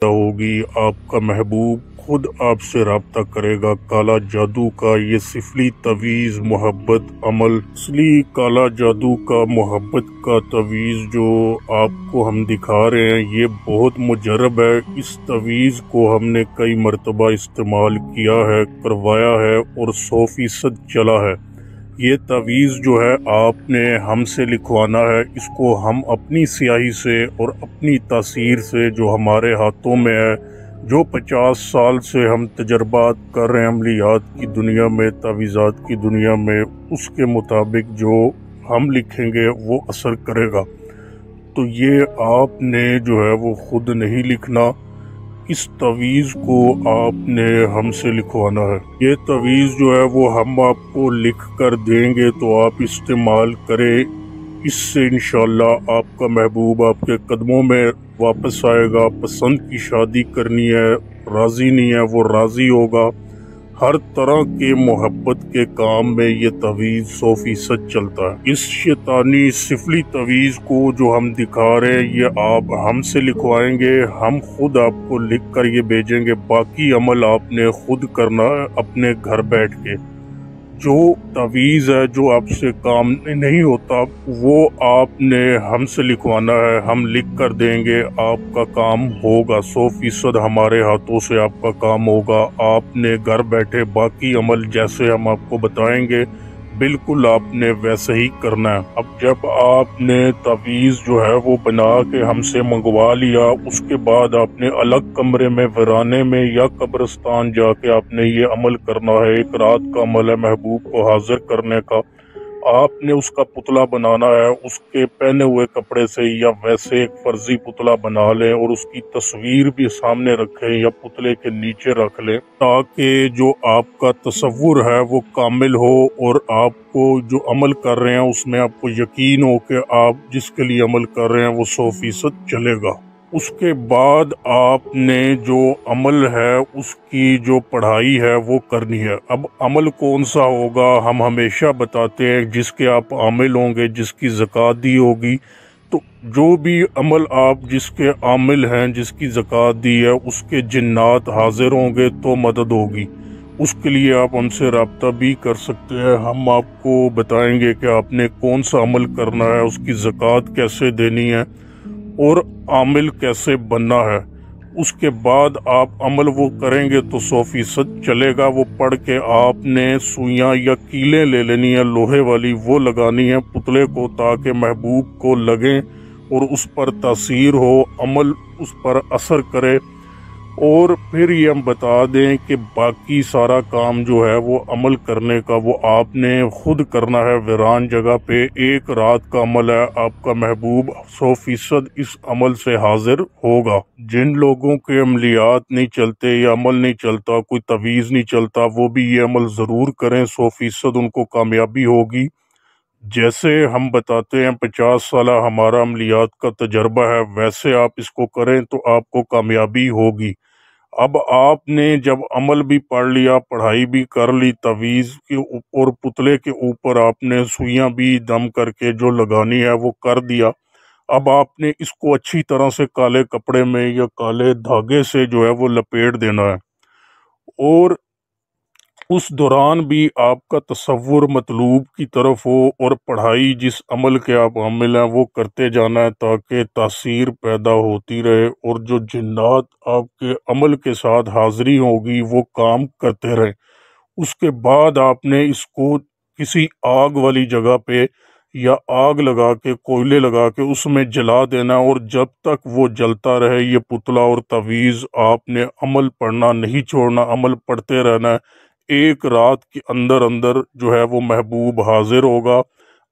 ہوگی، آپ کا محبوب خود آپ سے رابطہ کرے گا۔ کالا جادو کا یہ سفلی تویز محبت عمل، اصلی کالا جادو کا محبت کا تویز جو آپ کو ہم دکھا رہے ہیں یہ بہت مجرب ہے۔ اس تویز کو ہم نے کئی مرتبہ استعمال کیا ہے، کروایا ہے اور 100% چلا ہے۔ یہ تویز جو ہے آپ نے ہم سے لکھوانا ہے، اس کو ہم اپنی سیاہی سے اور اپنی تاثیر سے جو ہمارے ہاتھوں میں ہے، جو 50 سال سے ہم تجربات کر رہے ہیں عملیات کی دنیا میں، تویزات کی دنیا میں، اس کے مطابق جو ہم لکھیں گے وہ اثر کرے گا۔ تو یہ آپ نے جو ہے وہ خود نہیں لکھنا، اس تویز کو آپ نے ہم سے لکھوانا ہے۔ یہ تویز جو ہے وہ ہم آپ کو لکھ کر دیں گے تو آپ استعمال کریں، اس سے انشاءاللہ آپ کا محبوب آپ کے قدموں میں واپس آئے گا۔ پسند کی شادی کرنی ہے، راضی نہیں ہے وہ راضی ہوگا۔ ہر طرح کے محبت کے کام میں یہ تویز 100% چلتا ہے۔ اس شیطانی سفلی تویز کو جو ہم دکھا رہے ہیں یہ آپ ہم سے لکھوائیں گے، ہم خود آپ کو لکھ کر یہ بھیجیں گے۔ باقی عمل آپ نے خود کرنا ہے اپنے گھر بیٹھ کے۔ جو تویز ہے جو آپ سے کام نہیں ہوتا وہ آپ نے ہم سے لکھوانا ہے، ہم لکھ کر دیں گے، آپ کا کام ہوگا۔ 100% ہمارے ہاتھوں سے آپ کا کام ہوگا۔ آپ نے گھر بیٹھے باقی عمل جیسے ہم آپ کو بتائیں گے بالکل آپ نے ویسے ہی کرنا ہے۔ اب جب آپ نے تویز جو ہے وہ بنا کے ہم سے منگوا لیا، اس کے بعد آپ نے الگ کمرے میں، ویرانے میں یا قبرستان جا کے آپ نے یہ عمل کرنا ہے۔ ایک رات کا عمل ہے محبوب کو حاضر کرنے کا۔ آپ نے اس کا پتلا بنانا ہے، اس کے پہنے ہوئے کپڑے سے یا ویسے ایک فرضی پتلا بنا لیں اور اس کی تصویر بھی سامنے رکھیں یا پتلے کے نیچے رکھ لیں تاکہ جو آپ کا تصور ہے وہ کامل ہو اور آپ کو جو عمل کر رہے ہیں اس میں آپ کو یقین ہو کہ آپ جس کے لیے عمل کر رہے ہیں وہ 100% چلے گا۔ اس کے بعد آپ نے جو عمل ہے اس کی جو پڑھائی ہے وہ کرنی ہے۔ اب عمل کون سا ہوگا ہم ہمیشہ بتاتے ہیں، جس کے آپ عامل ہوں گے، جس کی زکوٰۃ دی ہوگی، تو جو بھی عمل آپ جس کے عامل ہیں، جس کی زکوٰۃ دی ہے، اس کے جنات حاضر ہوں گے تو مدد ہوگی۔ اس کے لیے آپ ہم سے رابطہ بھی کر سکتے ہیں، ہم آپ کو بتائیں گے کہ آپ نے کون سا عمل کرنا ہے، اس کی زکوٰۃ کیسے دینی ہے اور عامل کیسے بننا ہے۔ اس کے بعد آپ عمل وہ کریں گے تو 100% چلے گا۔ وہ پڑھ کے آپ نے سوئیاں یا کیلیں لے لینی ہے لوہے والی، وہ لگانی ہے پتلے کو تاکہ محبوب کو لگیں اور اس پر تاثیر ہو، عمل اس پر اثر کرے۔ اور پھر یہ ہم بتا دیں کہ باقی سارا کام جو ہے وہ عمل کرنے کا وہ آپ نے خود کرنا ہے ویران جگہ پہ۔ ایک رات کا عمل ہے، آپ کا محبوب 100% اس عمل سے حاضر ہوگا۔ جن لوگوں کے عملیات نہیں چلتے یا عمل نہیں چلتا، کوئی تویز نہیں چلتا، وہ بھی یہ عمل ضرور کریں، 100% ان کو کامیابی ہوگی۔ جیسے ہم بتاتے ہیں 50 سالہ ہمارا عملیات کا تجربہ ہے، ویسے آپ اس کو کریں تو آپ کو کامیابی ہوگی۔ اب آپ نے جب عمل بھی پڑھ لیا، پڑھائی بھی کر لی، تویز کے اوپر پتلے کے اوپر آپ نے سوئیاں بھی دم کر کے جو لگانی ہے وہ کر دیا۔ اب آپ نے اس کو اچھی طرح سے کالے کپڑے میں یا کالے دھاگے سے جو ہے وہ لپیٹ دینا ہے، اور اس دوران بھی آپ کا تصور مطلوب کی طرف ہو اور پڑھائی جس عمل کے آپ عامل ہیں وہ کرتے جانا ہے تاکہ تاثیر پیدا ہوتی رہے اور جو جنات آپ کے عمل کے ساتھ حاضری ہوگی وہ کام کرتے رہیں۔ اس کے بعد آپ نے اس کو کسی آگ والی جگہ پہ یا آگ لگا کے، کوئلے لگا کے اس میں جلا دینا، اور جب تک وہ جلتا رہے یہ پتلا اور تویز آپ نے عمل پڑھنا نہیں چھوڑنا، عمل پڑھتے رہنا ہے۔ ایک رات کے اندر اندر جو ہے وہ محبوب حاضر ہوگا۔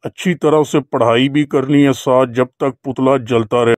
اچھی طرح سے پڑھائی بھی کرنی ہے ساتھ، جب تک پتلا جلتا رہے۔